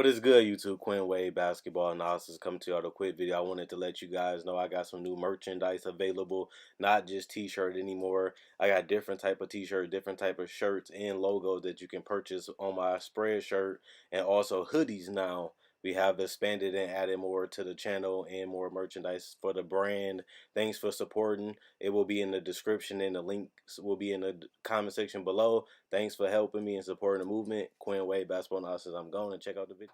is good, YouTube? Quinn Wade Basketball Analysis coming to you with a quick video. I wanted to let you guys know I got some new merchandise available, not just t-shirt anymore. I got different type of t-shirt, different type of shirts and logos that you can purchase on my spread shirt, and also hoodies now. We have expanded and added more to the channel and more merchandise for the brand. Thanks for supporting. It will be in the description and the links will be in the comment section below. Thanks for helping me and supporting the movement. Quinn Wade Basketball Analysis. I'm going to check out the video.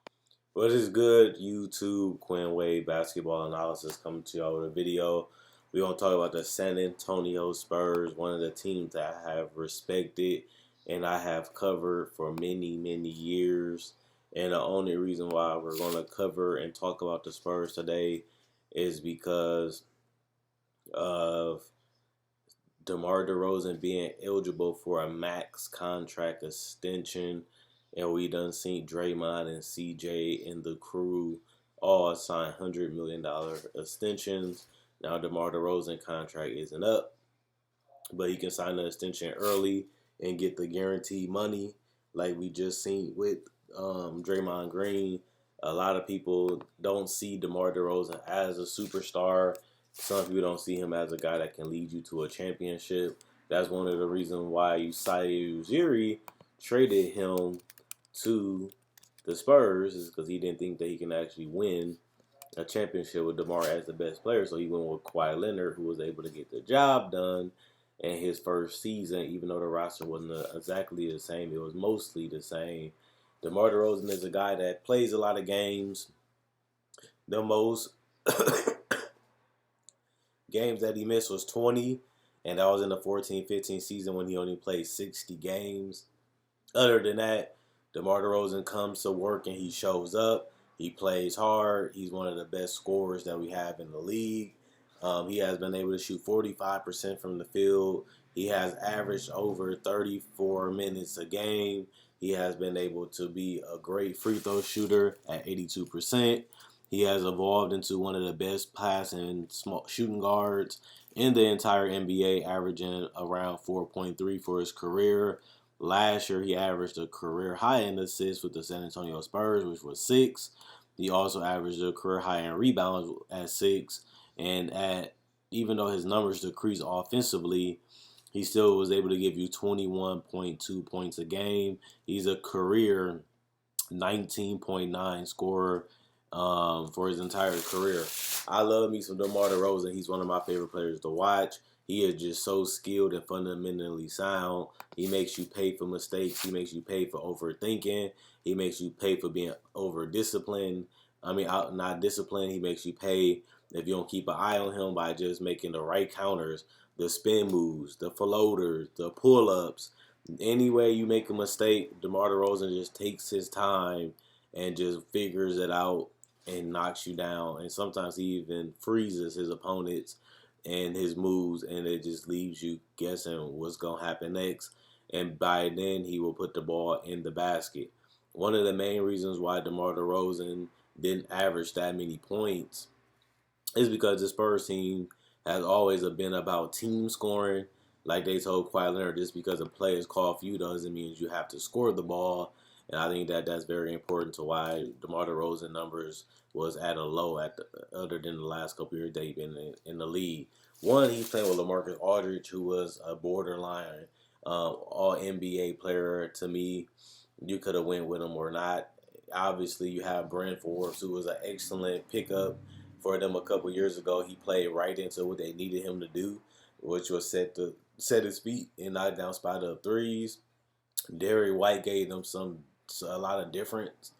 What is good, YouTube? Quinn Wade Basketball Analysis coming to y'all with a video. We're going to talk about the San Antonio Spurs, one of the teams that I have respected and I have covered for many, many years. And the only reason why we're going to cover and talk about the Spurs today is because of Demar DeRozan being eligible for a max contract extension. And we done seen Draymond and CJ and the crew all sign $100 million extensions. Now DeMar DeRozan contract isn't up, but he can sign the extension early and get the guaranteed money like we just seen with Draymond Green. A lot of people don't see DeMar DeRozan as a superstar. Some people don't see him as a guy that can lead you to a championship. That's one of the reasons why Usai Ujiri traded him to the Spurs, is because he didn't think that he can actually win a championship with DeMar as the best player. So he went with Kawhi Leonard, who was able to get the job done in his first season, even though the roster wasn't exactly the same. It was mostly the same. DeMar DeRozan is a guy that plays a lot of games. The most games that he missed was 20, and that was in the 14-15 season when he only played 60 games. Other than that, DeMar DeRozan comes to work and he shows up. He plays hard. He's one of the best scorers that we have in the league. He has been able to shoot 45% from the field. He has averaged over 34 minutes a game. He has been able to be a great free throw shooter at 82%. He has evolved into one of the best passing small shooting guards in the entire NBA, averaging around 4.3 for his career. Last year, he averaged a career high in assists with the San Antonio Spurs, which was 6. He also averaged a career high in rebounds at 6. And even though his numbers decreased offensively, he still was able to give you 21.2 points a game. He's a career 19.9 scorer for his entire career. I love me some DeMar DeRozan. He's one of my favorite players to watch. He is just so skilled and fundamentally sound. He makes you pay for mistakes. He makes you pay for overthinking. He makes you pay for being over-disciplined. Not disciplined. He makes you pay if you don't keep an eye on him by just making the right counters, the spin moves, the floaters, the pull-ups. Any way you make a mistake, DeMar DeRozan just takes his time and just figures it out and knocks you down. And sometimes he even freezes his opponents and his moves, and it just leaves you guessing what's going to happen next. And by then, he will put the ball in the basket. One of the main reasons why DeMar DeRozan didn't average that many points is because the Spurs team has always been about team scoring. Like they told Kawhi Leonard, just because a play is called for you doesn't mean you have to score the ball. And I think that that's very important to why DeMar DeRozan numbers was at a low other than the last couple years they've been in the league. One, he's playing with LaMarcus Aldridge, who was a borderline all-NBA player to me. You could have went with him or not. Obviously, you have Brent Forbes, who was an excellent pickup for them a couple years ago. He played right into what they needed him to do, which was set his feet and knock down spot-up threes. Derry White gave them a lot of difference.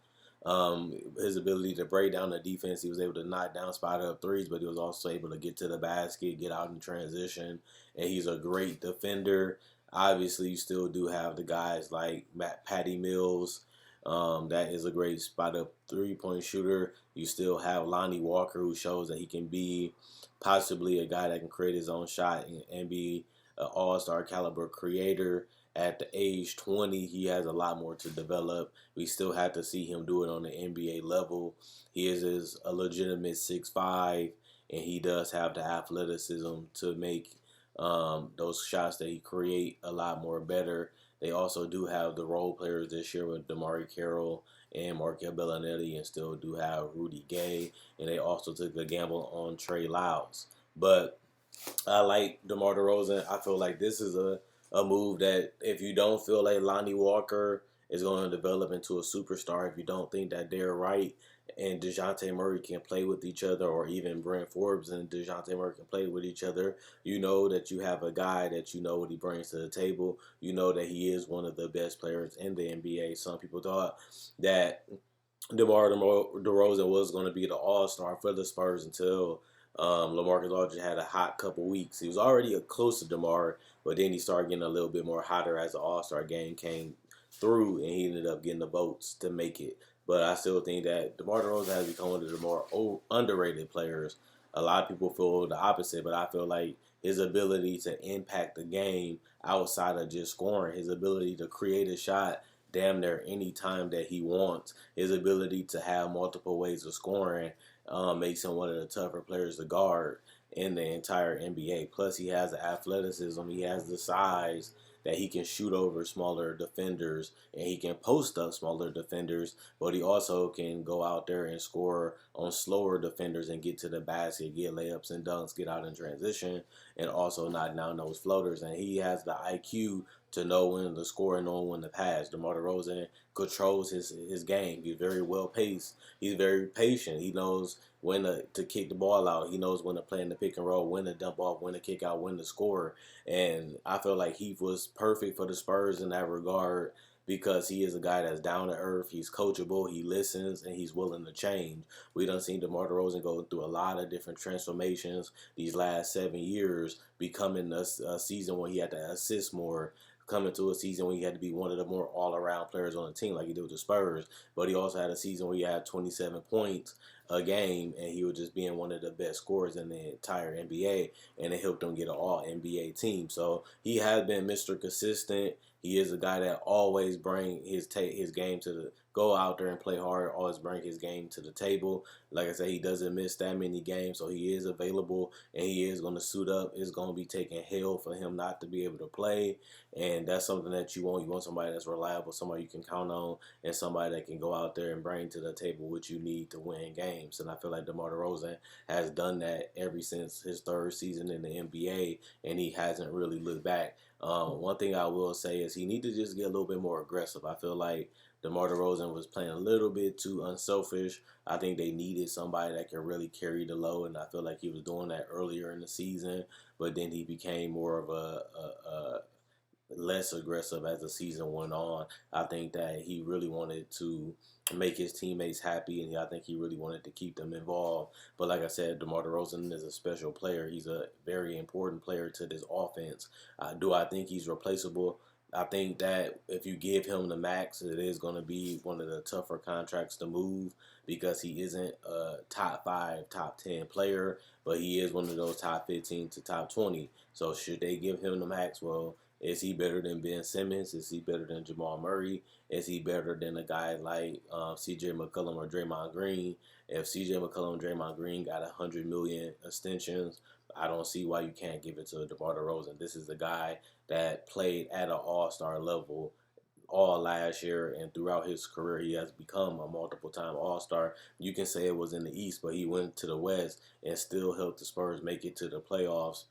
His ability to break down the defense, he was able to knock down spot-up threes, but he was also able to get to the basket, get out in transition, and he's a great defender. Obviously, you still do have the guys like Patty Mills. That is a great spot-up three-point shooter. You still have Lonnie Walker, who shows that he can be possibly a guy that can create his own shot and be an all-star caliber creator. At the age 20, he has a lot more to develop. We still have to see him do it on the NBA level. He is a legitimate 6'5", and he does have the athleticism to make Those shots that he create a lot more better. They also do have the role players this year with Damari Carroll and Markel Bellinetti, and still do have Rudy Gay, and they also took a gamble on Trey Lyles. But I like DeMar DeRozan. I feel like this is a move that if you don't feel like Lonnie Walker is going to develop into a superstar, if you don't think that they're right and DeJounte Murray can play with each other, or even Brent Forbes and DeJounte Murray can play with each other, you know that you have a guy that you know what he brings to the table. You know that he is one of the best players in the NBA. Some people thought that DeMar DeRozan was going to be the all-star for the Spurs until LaMarcus Aldridge had a hot couple weeks. He was already close to DeMar, but then he started getting a little bit more hotter as the all-star game came through, and he ended up getting the votes to make it. But I still think that DeMar DeRozan has become one of the more underrated players. A lot of people feel the opposite, but I feel like his ability to impact the game outside of just scoring, his ability to create a shot damn near any time that he wants. His ability to have multiple ways of scoring makes him one of the tougher players to guard in the entire NBA. Plus, he has the athleticism, he has the size that he can shoot over smaller defenders and he can post up smaller defenders, but he also can go out there and score on slower defenders and get to the basket, get layups and dunks, get out in transition, and also knock down those floaters. And he has the IQ to know when to score and know when to pass. DeMar DeRozan controls his game. He's very well paced. He's very patient. He knows when to kick the ball out. He knows when to play in the pick and roll, when to dump off, when to kick out, when to score. And I feel like he was perfect for the Spurs in that regard because he is a guy that's down to earth. He's coachable. He listens and he's willing to change. We done seen DeMar DeRozan go through a lot of different transformations these last 7 years, becoming a season where he had to assist more, coming to a season where he had to be one of the more all-around players on the team like he did with the Spurs. But he also had a season where he had 27 points a game, and he was just being one of the best scorers in the entire NBA, and it helped him get an all-NBA team. So he has been Mr. Consistent. He is a guy that always bring his game to the go out there and play hard. Always bring his game to the table. Like I said, he doesn't miss that many games, so he is available and he is going to suit up. It's going to be taking hell for him not to be able to play, and that's something that you want. You want somebody that's reliable, somebody you can count on, and somebody that can go out there and bring to the table what you need to win games. And I feel like DeMar DeRozan has done that ever since his third season in the NBA, and he hasn't really looked back. One thing I will say is he need to just get a little bit more aggressive. I feel like DeMar DeRozan was playing a little bit too unselfish. I think they needed somebody that can really carry the load, and I feel like he was doing that earlier in the season. But then he became more of a less aggressive as the season went on. I think that he really wanted to make his teammates happy, and I think he really wanted to keep them involved. But like I said, DeMar DeRozan is a special player. He's a very important player to this offense. Do I think he's replaceable? I think that if you give him the max, it is going to be one of the tougher contracts to move because he isn't a top 5, top 10 player, but he is one of those top 15 to top 20. So should they give him the max? Well, is he better than Ben Simmons? Is he better than Jamal Murray? Is he better than a guy like C.J. McCollum or Draymond Green? If C.J. McCollum and Draymond Green got 100 million extensions, I don't see why you can't give it to DeMar DeRozan. This is the guy that played at an all-star level all last year, and throughout his career, he has become a multiple-time all-star. You can say it was in the East, but he went to the West and still helped the Spurs make it to the playoffs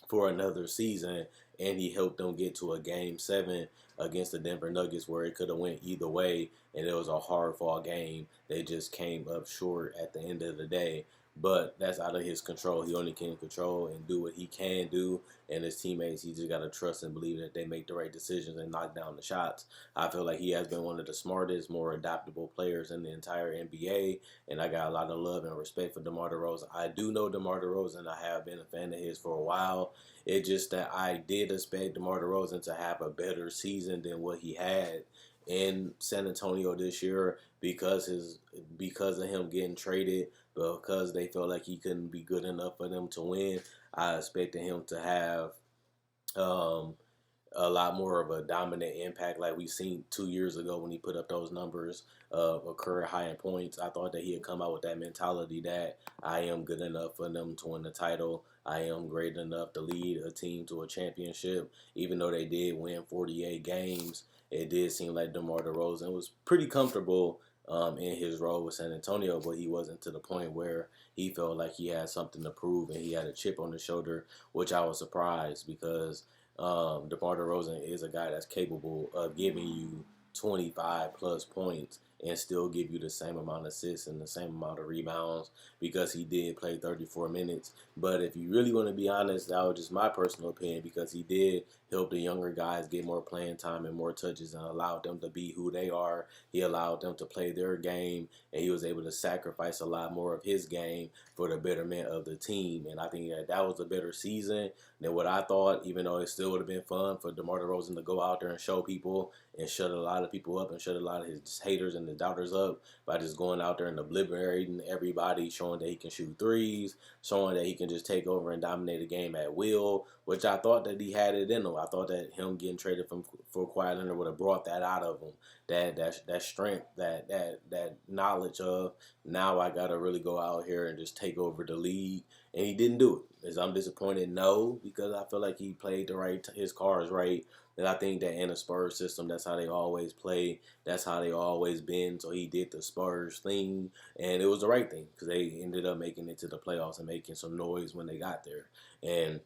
for another season, and he helped them get to a game 7 against the Denver Nuggets where it could have went either way, and it was a hard-fought game. They just came up short at the end of the day. But that's out of his control. He only can control and do what he can do. And his teammates, he just got to trust and believe that they make the right decisions and knock down the shots. I feel like he has been one of the smartest, more adaptable players in the entire NBA. And I got a lot of love and respect for DeMar DeRozan. I do know DeMar DeRozan. I have been a fan of his for a while. It's just that I did expect DeMar DeRozan to have a better season than what he had in San Antonio this year because of him getting traded, because they felt like he couldn't be good enough for them to win. I expected him to have um, a lot more of a dominant impact like we seen 2 years ago when he put up those numbers of a career high in points. I thought that he had come out with that mentality that I am good enough for them to win the title. I am great enough to lead a team to a championship. Even though they did win 48 games, it did seem like DeMar DeRozan was pretty comfortable in his role with San Antonio, but he wasn't to the point where he felt like he had something to prove and he had a chip on his shoulder, which I was surprised because DeMar DeRozan is a guy that's capable of giving you 25 plus points and still give you the same amount of assists and the same amount of rebounds because he did play 34 minutes. But if you really want to be honest, that was just my personal opinion because he did help the younger guys get more playing time and more touches and allowed them to be who they are. He allowed them to play their game, and he was able to sacrifice a lot more of his game for the betterment of the team. And I think that was a better season than what I thought, even though it still would have been fun for DeMar DeRozan to go out there and show people and shut a lot of people up and shut a lot of his haters and the doubters up by just going out there and obliterating everybody, showing that he can shoot threes, showing that he can just take over and dominate a game at will, which I thought that he had it in him. I thought that him getting traded for Kawhi Leonard would have brought that out of him, that strength, that knowledge of now I got to really go out here and just take over the league, and he didn't do it. Is I'm disappointed? No, because I feel like he played his cards right. And I think that in a Spurs system, that's how they always play. That's how they always been. So he did the Spurs thing, and it was the right thing because they ended up making it to the playoffs and making some noise when they got there. And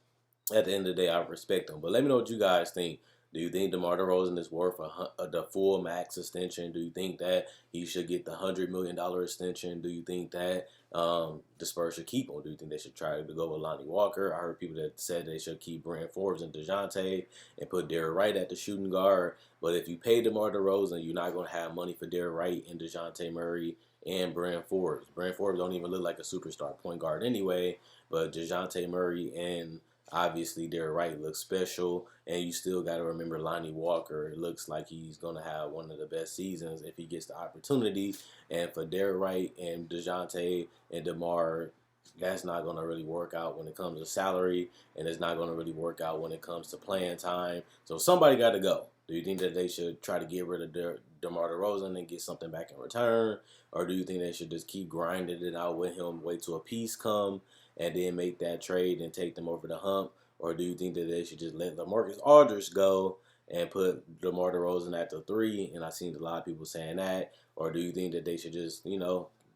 at the end of the day, I respect him. But let me know what you guys think. Do you think DeMar DeRozan is worth the full max extension? Do you think that he should get the $100 million extension? Do you think that the Spurs should keep him? Do you think they should try to go with Lonnie Walker? I heard people that said they should keep Bryn Forbes and DeJounte and put Derrick Wright at the shooting guard. But if you pay DeMar DeRozan, you're not going to have money for Derrick Wright and DeJounte Murray and Bryn Forbes. Bryn Forbes don't even look like a superstar point guard anyway, but DeJounte Murray and obviously, Derrick Wright looks special, and you still got to remember Lonnie Walker. It looks like he's going to have one of the best seasons if he gets the opportunity. And for Derrick Wright and DeJounte and DeMar, that's not going to really work out when it comes to salary, and it's not going to really work out when it comes to playing time. So somebody got to go. Do you think that they should try to get rid of DeMar DeRozan and get something back in return? Or do you think they should just keep grinding it out with him, wait till a piece come, and then make that trade and take them over the hump? Or do you think that they should just let LaMarcus Aldridge go and put DeMar DeRozan at the 3? And I've seen a lot of people saying that. Or do you think that they should just,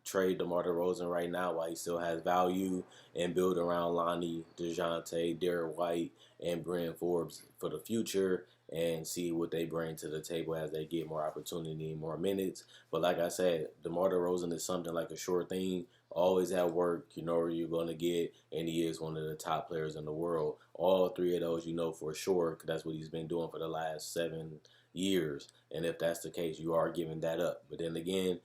trade DeMar DeRozan right now while he still has value and build around Lonnie, DeJounte, Derrick White, and Bryn Forbes for the future and see what they bring to the table as they get more opportunity and more minutes? But like I said, DeMar DeRozan is something like a sure thing. Always at work, you know where you're going to get, and he is one of the top players in the world. All 3 of those you know for sure because that's what he's been doing for the last 7 years. And if that's the case, you are giving that up. But then again,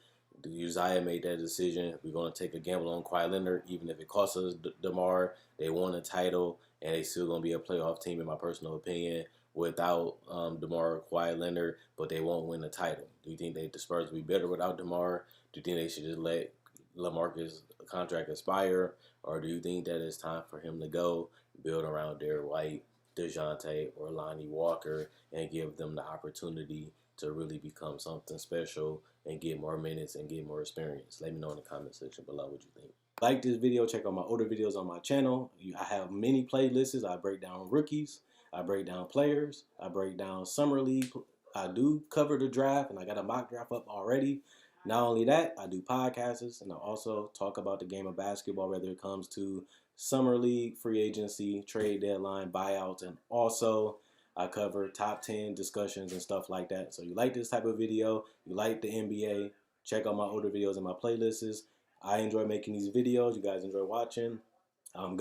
Uzziah made that decision. We're going to take a gamble on Kawhi Leonard, even if it costs us DeMar. They won a title, and they still going to be a playoff team, in my personal opinion, without DeMar, Kawhi Leonard, but they won't win the title. Do you think the Spurs will be better without DeMar? Do you think they should just let LaMarcus' contract expire? Or do you think that it's time for him to go, build around Derrick White, DeJounte, or Lonnie Walker, and give them the opportunity to really become something special and get more minutes and get more experience? Let me know in the comment section below what you think. Like this video, check out my older videos on my channel. I have many playlists. I break down rookies, I break down players, I break down summer league. I do cover the draft, and I got a mock draft up already. Not only that, I do podcasts, and I also talk about the game of basketball, whether it comes to summer league, free agency, trade deadline, buyouts, and also I cover top 10 discussions and stuff like that. So you like this type of video, you like the NBA, check out my older videos and my playlists. I enjoy making these videos. You guys enjoy watching.